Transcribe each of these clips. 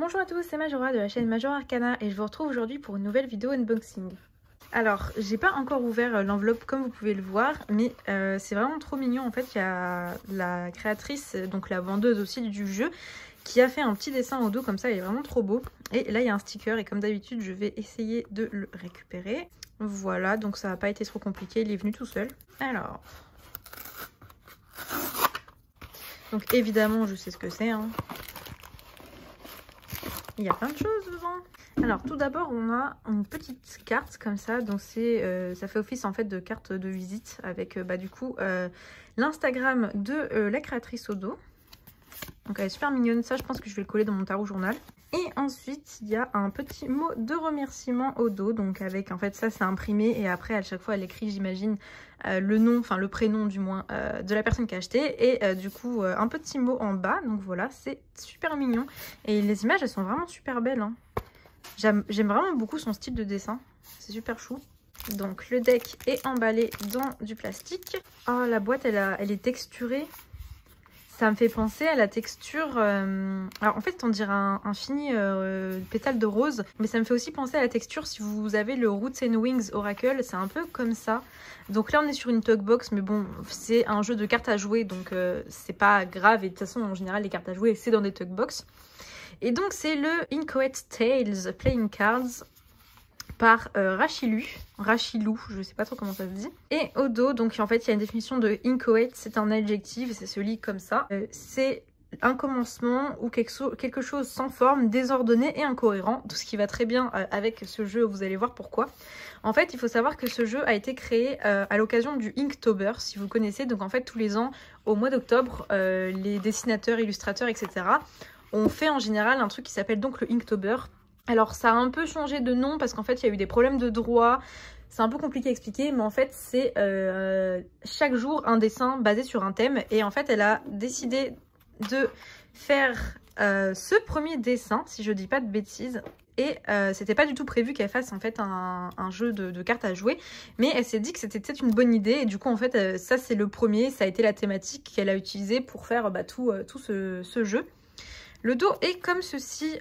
Bonjour à tous, c'est Majora de la chaîne Majora Arcana et je vous retrouve aujourd'hui pour une nouvelle vidéo unboxing. Alors, j'ai pas encore ouvert l'enveloppe comme vous pouvez le voir, mais c'est vraiment trop mignon. En fait, il y a la créatrice, donc la vendeuse aussi du jeu, qui a fait un petit dessin au dos comme ça, il est vraiment trop beau. Et là, il y a un sticker et comme d'habitude, je vais essayer de le récupérer. Voilà, donc ça n'a pas été trop compliqué, il est venu tout seul. Alors... Donc évidemment, je sais ce que c'est, hein. Il y a plein de choses dedans. Alors tout d'abord on a une petite carte comme ça, donc ça fait office en fait de carte de visite avec du coup l'Instagram de la créatrice au dos. Donc elle est super mignonne, ça je pense que je vais le coller dans mon tarot journal. Et ensuite il y a un petit mot de remerciement au dos, donc avec en fait ça c'est imprimé et après à chaque fois elle écrit j'imagine le nom, enfin le prénom du moins de la personne qui a acheté et du coup un petit mot en bas, donc voilà c'est super mignon et les images elles sont vraiment super belles, hein. J'aime vraiment beaucoup son style de dessin, c'est super chou. Donc le deck est emballé dans du plastique. Oh la boîte elle est texturée. Ça me fait penser à la texture... Alors en fait on dirait un fini pétale de rose. Mais ça me fait aussi penser à la texture si vous avez le Roots and Wings Oracle. C'est un peu comme ça. Donc là on est sur une Tugbox. Mais bon c'est un jeu de cartes à jouer. Donc c'est pas grave. Et de toute façon en général les cartes à jouer c'est dans des Tugbox. Et donc c'est le Inchoate Tales Playing Cards par Rachilou, je sais pas trop comment ça se dit. Et au dos, donc en fait il y a une définition de inchoate, c'est un adjectif et ça se lit comme ça. C'est un commencement ou quelque chose sans forme, désordonné et incohérent, tout ce qui va très bien avec ce jeu, vous allez voir pourquoi. En fait il faut savoir que ce jeu a été créé à l'occasion du Inktober, si vous connaissez. Donc en fait tous les ans au mois d'octobre, les dessinateurs, illustrateurs, etc. ont fait en général un truc qui s'appelle donc le Inktober. Alors ça a un peu changé de nom parce qu'en fait il y a eu des problèmes de droit, c'est un peu compliqué à expliquer, mais en fait c'est chaque jour un dessin basé sur un thème et en fait elle a décidé de faire ce premier dessin, si je dis pas de bêtises, et c'était pas du tout prévu qu'elle fasse en fait un jeu de cartes à jouer, mais elle s'est dit que c'était peut-être une bonne idée et du coup en fait ça c'est le premier, ça a été la thématique qu'elle a utilisée pour faire tout ce jeu. Le dos est comme ceci,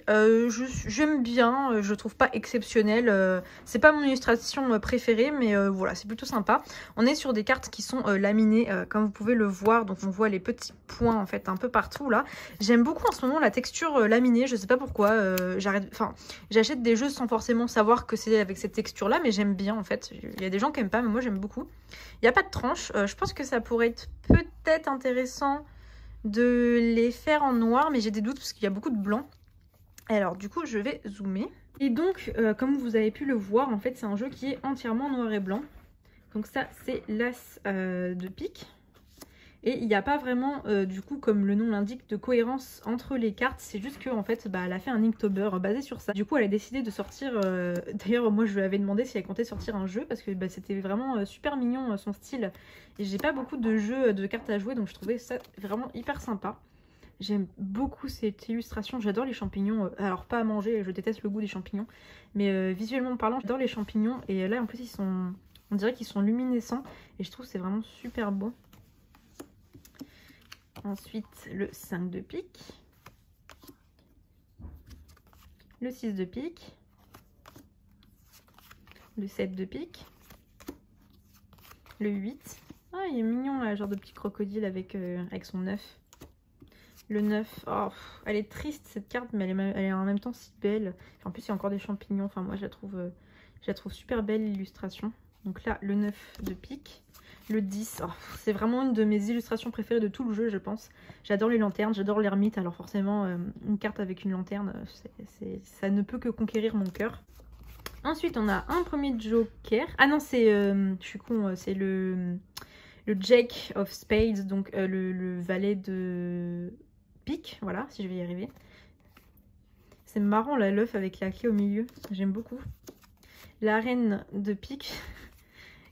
j'aime bien, je trouve pas exceptionnel, c'est pas mon illustration préférée mais voilà c'est plutôt sympa. On est sur des cartes qui sont laminées comme vous pouvez le voir, donc on voit les petits points en fait un peu partout là. J'aime beaucoup en ce moment la texture laminée, je sais pas pourquoi, j'achète des jeux sans forcément savoir que c'est avec cette texture là mais j'aime bien en fait. Il y a des gens qui aiment pas mais moi j'aime beaucoup. Il n'y a pas de tranche, je pense que ça pourrait être peut-être intéressant de les faire en noir, mais j'ai des doutes parce qu'il y a beaucoup de blanc. Alors du coup je vais zoomer. Et donc comme vous avez pu le voir, en fait c'est un jeu qui est entièrement noir et blanc. Donc ça c'est l'as de pique. Et il n'y a pas vraiment, du coup, comme le nom l'indique, de cohérence entre les cartes. C'est juste qu'en en fait, elle a fait un Inktober basé sur ça. Du coup, elle a décidé de sortir... D'ailleurs, moi, je lui avais demandé si elle comptait sortir un jeu parce que c'était vraiment super mignon, son style. Et j'ai pas beaucoup de jeux de cartes à jouer, donc je trouvais ça vraiment hyper sympa. J'aime beaucoup cette illustration. J'adore les champignons. Alors, pas à manger, je déteste le goût des champignons. Mais visuellement parlant, j'adore les champignons. Et là, en plus, ils sont... on dirait qu'ils sont luminescents. Et je trouve que c'est vraiment super beau. Ensuite, le 5 de pique, le 6 de pique, le 7 de pique, le 8. Ah, il est mignon là, genre de petit crocodile avec son œuf. Le 9, oh, elle est triste cette carte, mais elle est en même temps si belle. En plus, il y a encore des champignons. Enfin, moi, je la trouve super belle l'illustration. Donc là, le 9 de pique. Le 10, oh, c'est vraiment une de mes illustrations préférées de tout le jeu, je pense. J'adore les lanternes, j'adore l'ermite. Alors forcément, une carte avec une lanterne, ça ne peut que conquérir mon cœur. Ensuite, on a un premier joker. Ah non, c'est... je suis con, c'est le Jack of Spades, donc le valet de pique. Voilà, si je vais y arriver. C'est marrant, là, l'œuf avec la clé au milieu. J'aime beaucoup. La reine de pique.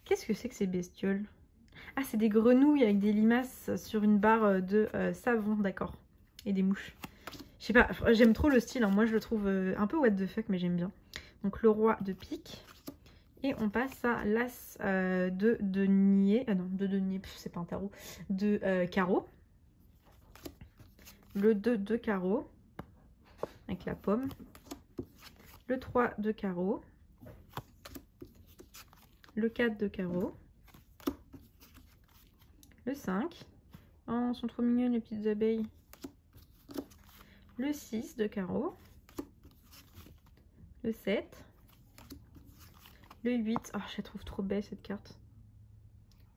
Qu'est-ce que c'est que ces bestioles? Ah, c'est des grenouilles avec des limaces sur une barre de savon, d'accord. Et des mouches. Je sais pas, j'aime trop le style, hein. Moi je le trouve un peu what the fuck, mais j'aime bien. Donc le roi de pique. Et on passe à l'as de denier. Ah non, de denier, c'est pas un tarot. De carreau. Le 2 de carreau. avec la pomme. Le 3 de carreau. Le 4 de carreau. Le 5. Oh, elles sont trop mignonnes les petites abeilles. Le 6 de carreau. Le 7. Le 8. Oh, je la trouve trop belle cette carte.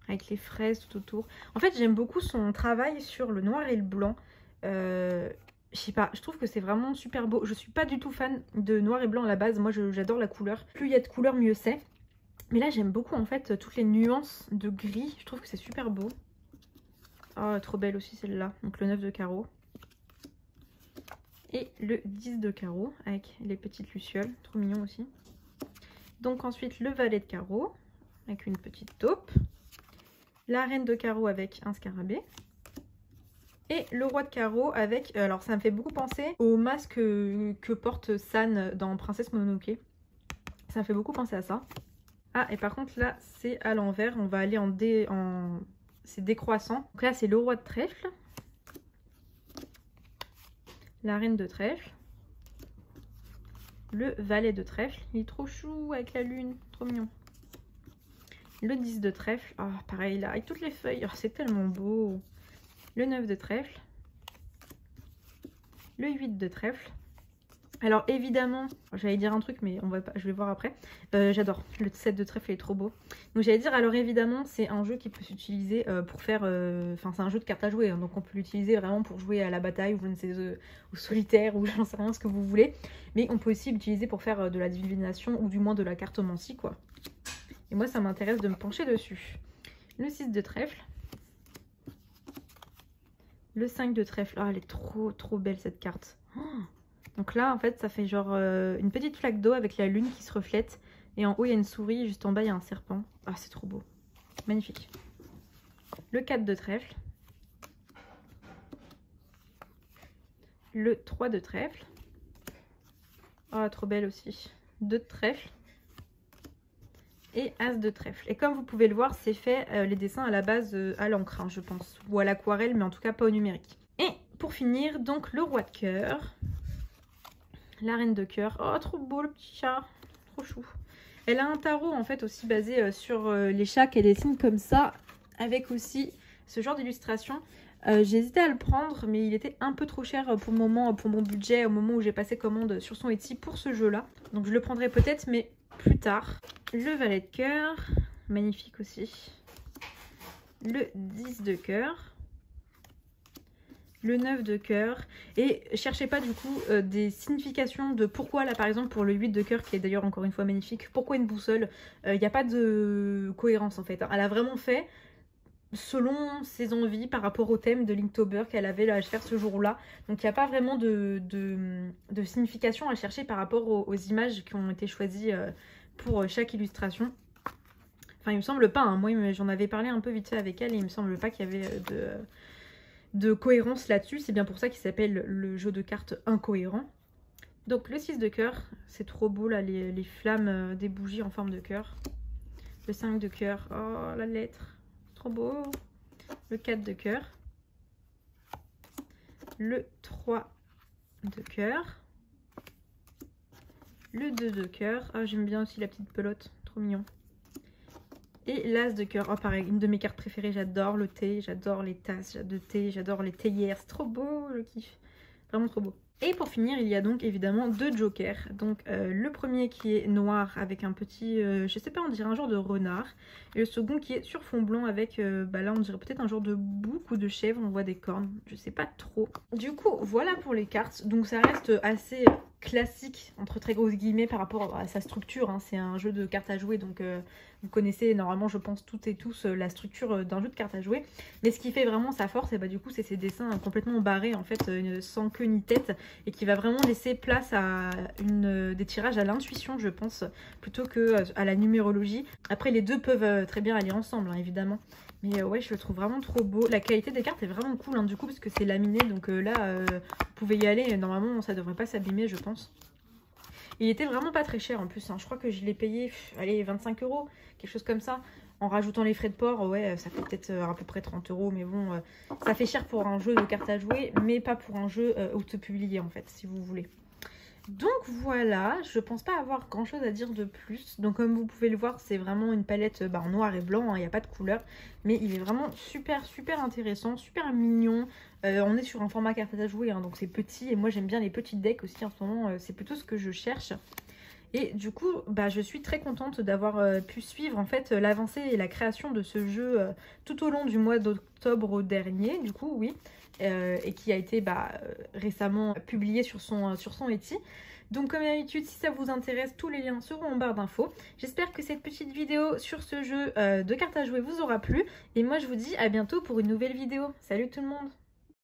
Avec les fraises tout autour. En fait, j'aime beaucoup son travail sur le noir et le blanc. Je sais pas, je trouve que c'est vraiment super beau. Je suis pas du tout fan de noir et blanc à la base. Moi, j'adore la couleur. Plus il y a de couleurs, mieux c'est. Mais là, j'aime beaucoup en fait toutes les nuances de gris. Je trouve que c'est super beau. Oh, trop belle aussi celle-là. Donc le 9 de carreau. Et le 10 de carreau avec les petites lucioles. Trop mignon aussi. Donc ensuite, le valet de carreau avec une petite taupe. La reine de carreau avec un scarabée. Et le roi de carreau avec... alors ça me fait beaucoup penser au masque que porte San dans Princesse Mononoke. Ça me fait beaucoup penser à ça. Ah, et par contre là c'est à l'envers. On va aller en... c'est décroissant. Donc là c'est le roi de trèfle. La reine de trèfle. Le valet de trèfle. Il est trop chou avec la lune. Trop mignon. Le 10 de trèfle. Oh, pareil là, avec toutes les feuilles. Oh, c'est tellement beau. Le 9 de trèfle. Le 8 de trèfle. Alors évidemment, j'allais dire un truc mais on va pas, je vais voir après. J'adore, le 7 de trèfle est trop beau. Donc j'allais dire, alors évidemment c'est un jeu qui peut s'utiliser pour faire... Enfin c'est un jeu de cartes à jouer, hein, donc on peut l'utiliser vraiment pour jouer à la bataille ou je ne sais, au solitaire ou j'en sais rien ce que vous voulez. Mais on peut aussi l'utiliser pour faire de la divination ou du moins de la cartomancie quoi. Et moi ça m'intéresse de me pencher dessus. Le 6 de trèfle. Le 5 de trèfle. Oh elle est trop belle cette carte. Oh, donc là en fait ça fait genre une petite flaque d'eau avec la lune qui se reflète. Et en haut il y a une souris et juste en bas il y a un serpent. Ah c'est trop beau. Magnifique. Le 4 de trèfle. Le 3 de trèfle. Oh trop belle aussi. 2 de trèfle. Et as de trèfle. Et comme vous pouvez le voir, c'est fait les dessins à la base à l'encre, hein, je pense. Ou à l'aquarelle, mais en tout cas pas au numérique. Et pour finir, donc le roi de cœur. La reine de cœur. Oh, trop beau le petit chat. Trop chou. Elle a un tarot en fait aussi basé sur les chats qu'elle dessine comme ça. Avec aussi ce genre d'illustration. J'ai hésité à le prendre, mais il était un peu trop cher pour le moment, pour mon budget, au moment où j'ai passé commande sur son Etsy pour ce jeu-là. Donc je le prendrai peut-être, mais plus tard. Le valet de cœur, magnifique aussi. Le 10 de cœur. Le 9 de cœur. Et cherchez pas du coup des significations de pourquoi là par exemple pour le 8 de cœur qui est d'ailleurs encore une fois magnifique. Pourquoi une boussole? Il n'y a pas de cohérence en fait. Elle a vraiment fait selon ses envies par rapport au thème de Linktober qu'elle avait à faire ce jour-là. Donc il n'y a pas vraiment de signification à chercher par rapport aux images qui ont été choisies pour chaque illustration. Enfin il me semble pas, hein. Moi j'en avais parlé un peu vite fait avec elle et il me semble pas qu'il y avait de cohérence là-dessus. C'est bien pour ça qu'il s'appelle le jeu de cartes incohérent. Donc le 6 de cœur, c'est trop beau là, les flammes des bougies en forme de cœur. Le 5 de cœur, oh la lettre. Trop beau. Le 4 de cœur. Le 3 de cœur. Le 2 de cœur. Ah, j'aime bien aussi la petite pelote. Trop mignon. Et l'as de cœur. Oh, pareil, une de mes cartes préférées. J'adore le thé. J'adore les tasses de thé. J'adore les théières. C'est trop beau, je kiffe. Vraiment trop beau. Et pour finir, il y a donc évidemment 2 jokers. Donc le premier qui est noir avec un petit, je sais pas, on dirait un genre de renard. Et le second qui est sur fond blanc avec, là on dirait peut-être un genre de bouc ou de chèvre, on voit des cornes, je sais pas trop. Du coup, voilà pour les cartes. Donc ça reste assez classique, entre très grosses guillemets, par rapport à sa structure. Hein. C'est un jeu de cartes à jouer, donc vous connaissez normalement, je pense, toutes et tous la structure d'un jeu de cartes à jouer. Mais ce qui fait vraiment sa force, et bah, du coup, c'est ces dessins complètement barrés, en fait, sans queue ni tête, et qui va vraiment laisser place à des tirages à l'intuition, je pense, plutôt que à la numérologie. Après, les deux peuvent très bien aller ensemble, hein, évidemment. Mais ouais, je le trouve vraiment trop beau. La qualité des cartes est vraiment cool, hein, du coup, parce que c'est laminé. Donc là, vous pouvez y aller. Normalement, ça devrait pas s'abîmer, je pense. Il était vraiment pas très cher en plus. Hein. Je crois que je l'ai payé, allez, 25 €, quelque chose comme ça. En rajoutant les frais de port, ouais, ça fait peut-être à peu près 30 €. Mais bon, ça fait cher pour un jeu de cartes à jouer, mais pas pour un jeu auto-publié, en fait, si vous voulez. voilà, je pense pas avoir grand chose à dire de plus. Donc comme vous pouvez le voir, c'est vraiment une palette en noir et blanc, hein, il n'y a pas de couleur. Mais il est vraiment super intéressant, super mignon. On est sur un format carte à jouer, hein, donc c'est petit. Et moi j'aime bien les petits decks aussi en ce moment, c'est plutôt ce que je cherche. Et du coup, je suis très contente d'avoir pu suivre en fait l'avancée et la création de ce jeu tout au long du mois d'octobre dernier, du coup, oui, et qui a été récemment publié sur son Etsy. Donc comme d'habitude, si ça vous intéresse, tous les liens seront en barre d'infos. J'espère que cette petite vidéo sur ce jeu de cartes à jouer vous aura plu. Et moi, je vous dis à bientôt pour une nouvelle vidéo. Salut tout le monde!